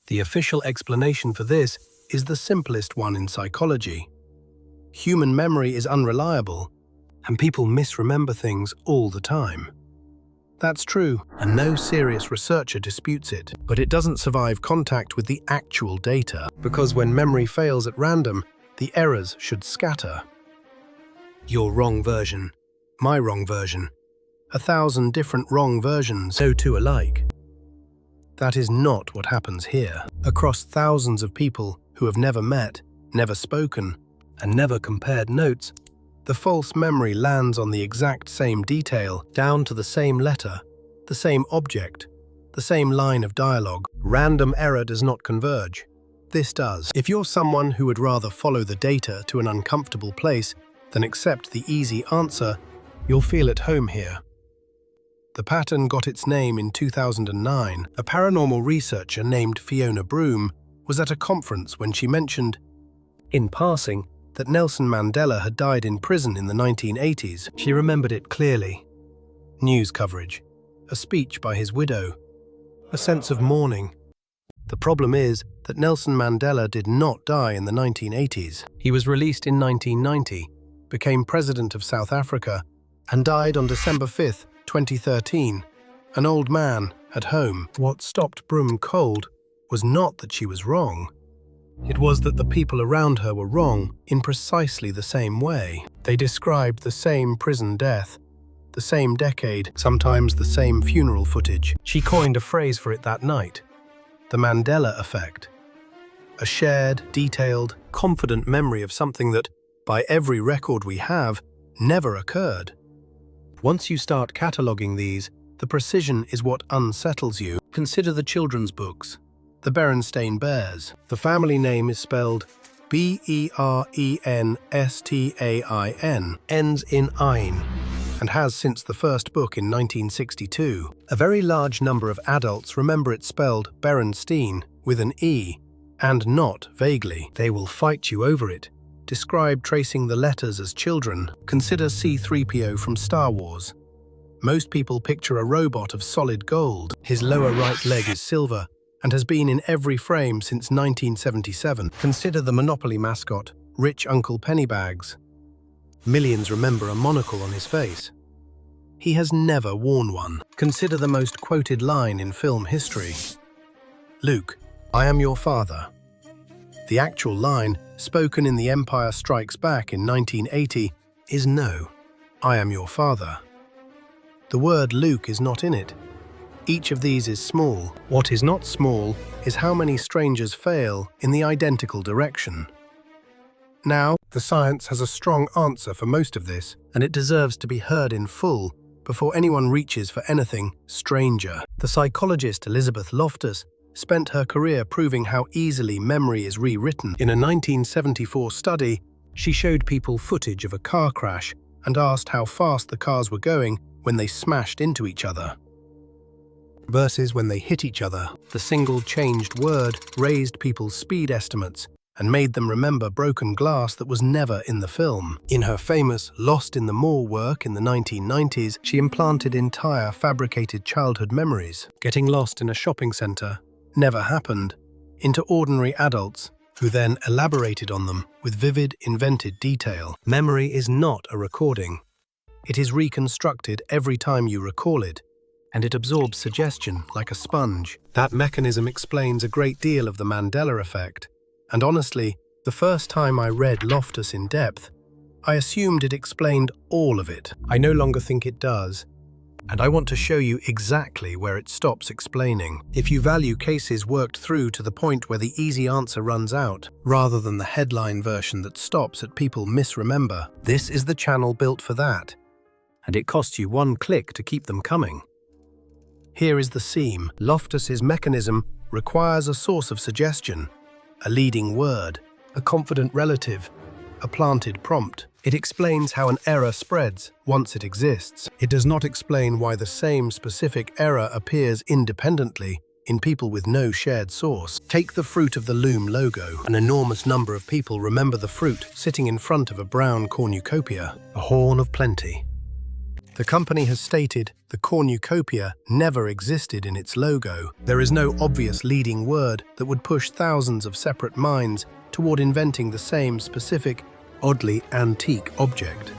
The official explanation for this is the simplest one in psychology. Human memory is unreliable, and people misremember things all the time. That's true, and no serious researcher disputes it. But it doesn't survive contact with the actual data, because when memory fails at random, the errors should scatter. Your wrong version, my wrong version, 1,000 different wrong versions, no two alike. That is not what happens here. Across thousands of people who have never met, never spoken, and never compared notes, the false memory lands on the exact same detail, down to the same letter, the same object, the same line of dialogue. Random error does not converge. This does. If you're someone who would rather follow the data to an uncomfortable place than accept the easy answer, you'll feel at home here. The pattern got its name in 2009. A paranormal researcher named Fiona Broom was at a conference when she mentioned, in passing, that Nelson Mandela had died in prison in the 1980s. She remembered it clearly. News coverage, a speech by his widow, a sense of mourning. The problem is that Nelson Mandela did not die in the 1980s. He was released in 1990, became president of South Africa, and died on December 5, 2013, an old man at home. What stopped Broom cold was not that she was wrong. It was that the people around her were wrong in precisely the same way. They described the same prison death, the same decade, sometimes the same funeral footage. She coined a phrase for it that night, the Mandela effect. A shared, detailed, confident memory of something that, by every record we have, never occurred. Once you start cataloguing these, the precision is what unsettles you. Consider the children's books. The Berenstain Bears. The family name is spelled Berenstein, ends in ein, and has since the first book in 1962. A very large number of adults remember it spelled Berenstein with an E, and not vaguely. They will fight you over it. Describe tracing the letters as children. Consider C-3PO from Star Wars. Most people picture a robot of solid gold. His lower right leg is silver, and has been in every frame since 1977. Consider the Monopoly mascot, Rich Uncle Pennybags. Millions remember a monocle on his face. He has never worn one. Consider the most quoted line in film history. Luke, I am your father. The actual line, spoken in The Empire Strikes Back in 1980, is no, I am your father. The word Luke is not in it. Each of these is small. What is not small is how many strangers fail in the identical direction. Now, the science has a strong answer for most of this, and it deserves to be heard in full before anyone reaches for anything stranger. The psychologist Elizabeth Loftus spent her career proving how easily memory is rewritten. In a 1974 study, she showed people footage of a car crash and asked how fast the cars were going when they smashed into each other versus when they hit each other. The single changed word raised people's speed estimates and made them remember broken glass that was never in the film. In her famous Lost in the Mall work in the 1990s, she implanted entire fabricated childhood memories. Getting lost in a shopping center never happened, into ordinary adults who then elaborated on them with vivid, invented detail. Memory is not a recording. It is reconstructed every time you recall it, and it absorbs suggestion like a sponge. That mechanism explains a great deal of the Mandela effect. And honestly, the first time I read Loftus in depth, I assumed it explained all of it. I no longer think it does, and I want to show you exactly where it stops explaining. If you value cases worked through to the point where the easy answer runs out, rather than the headline version that stops at people misremember, this is the channel built for that. And it costs you one click to keep them coming. Here is the seam. Loftus's mechanism requires a source of suggestion, a leading word, a confident relative, a planted prompt. It explains how an error spreads once it exists. It does not explain why the same specific error appears independently in people with no shared source. Take the fruit of the Loom logo. An enormous number of people remember the fruit sitting in front of a brown cornucopia, a horn of plenty. The company has stated the cornucopia never existed in its logo. There is no obvious leading word that would push thousands of separate minds toward inventing the same specific, oddly antique object.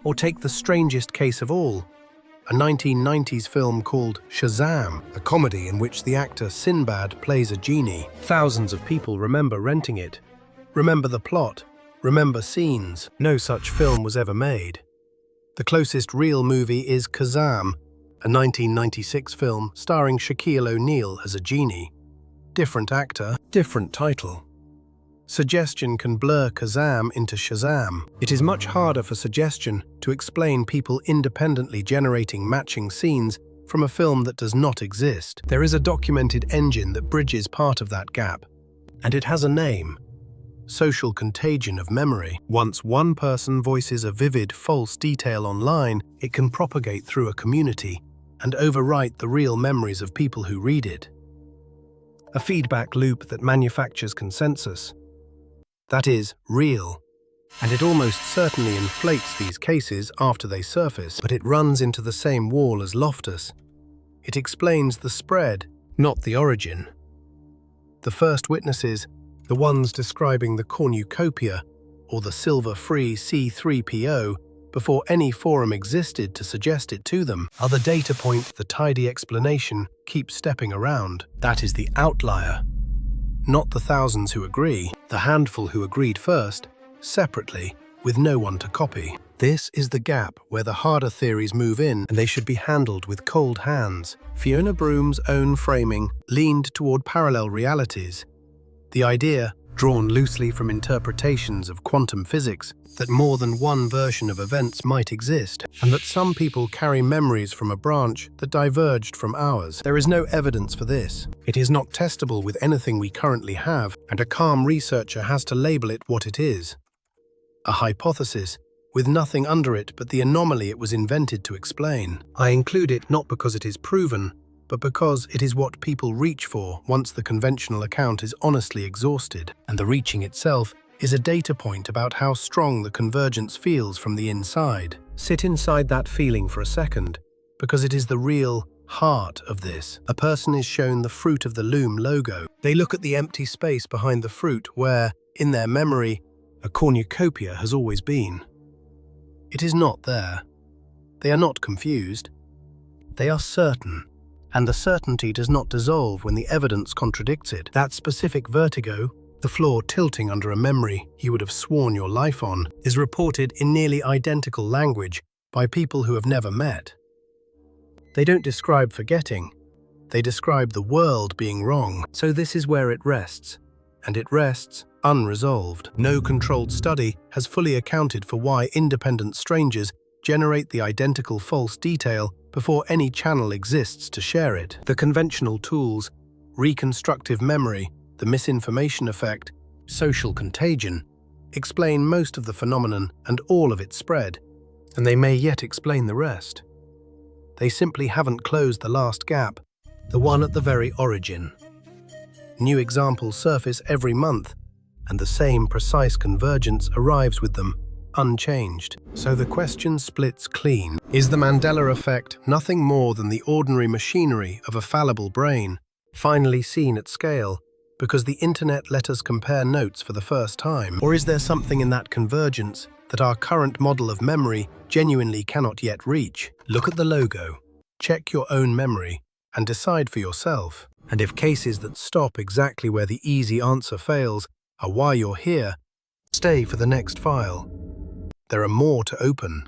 Or take the strangest case of all, a 1990s film called Shazam, a comedy in which the actor Sinbad plays a genie. Thousands of people remember renting it, remember the plot, remember scenes. No such film was ever made. The closest real movie is Kazam, a 1996 film starring Shaquille O'Neal as a genie. Different actor, different title. Suggestion can blur Kazam into Shazam. It is much harder for suggestion to explain people independently generating matching scenes from a film that does not exist. There is a documented engine that bridges part of that gap, and it has a name: social contagion of memory. Once one person voices a vivid, false detail online, it can propagate through a community and overwrite the real memories of people who read it. A feedback loop that manufactures consensus. That is, real. And it almost certainly inflates these cases after they surface, but it runs into the same wall as Loftus. It explains the spread, not the origin. The first witnesses, the ones describing the cornucopia, or the silver-free C3PO, before any forum existed to suggest it to them, are the data point the tidy explanation keeps stepping around. That is the outlier. Not the thousands who agree, the handful who agreed first, separately, with no one to copy. This is the gap where the harder theories move in, and they should be handled with cold hands. Fiona Broom's own framing leaned toward parallel realities. The idea, drawn loosely from interpretations of quantum physics, that more than one version of events might exist, and that some people carry memories from a branch that diverged from ours. There is no evidence for this. It is not testable with anything we currently have, and a calm researcher has to label it what it is: a hypothesis, with nothing under it but the anomaly it was invented to explain. I include it not because it is proven, but because it is what people reach for once the conventional account is honestly exhausted, and the reaching itself is a data point about how strong the convergence feels from the inside. Sit inside that feeling for a second, because it is the real heart of this. A person is shown the Fruit of the Loom logo. They look at the empty space behind the fruit where, in their memory, a cornucopia has always been. It is not there. They are not confused. They are certain. And the certainty does not dissolve when the evidence contradicts it. That specific vertigo, the floor tilting under a memory you would have sworn your life on, is reported in nearly identical language by people who have never met. They don't describe forgetting, they describe the world being wrong. So this is where it rests, and it rests unresolved. No controlled study has fully accounted for why independent strangers generate the identical false detail before any channel exists to share it. The conventional tools, reconstructive memory, the misinformation effect, social contagion, explain most of the phenomenon and all of its spread, and they may yet explain the rest. They simply haven't closed the last gap, the one at the very origin. New examples surface every month, and the same precise convergence arrives with them, unchanged. So the question splits clean. Is the Mandela effect nothing more than the ordinary machinery of a fallible brain, finally seen at scale, because the internet let us compare notes for the first time? Or is there something in that convergence that our current model of memory genuinely cannot yet reach? Look at the logo, check your own memory, and decide for yourself. And if cases that stop exactly where the easy answer fails are why you're here, stay for the next file. There are more to open.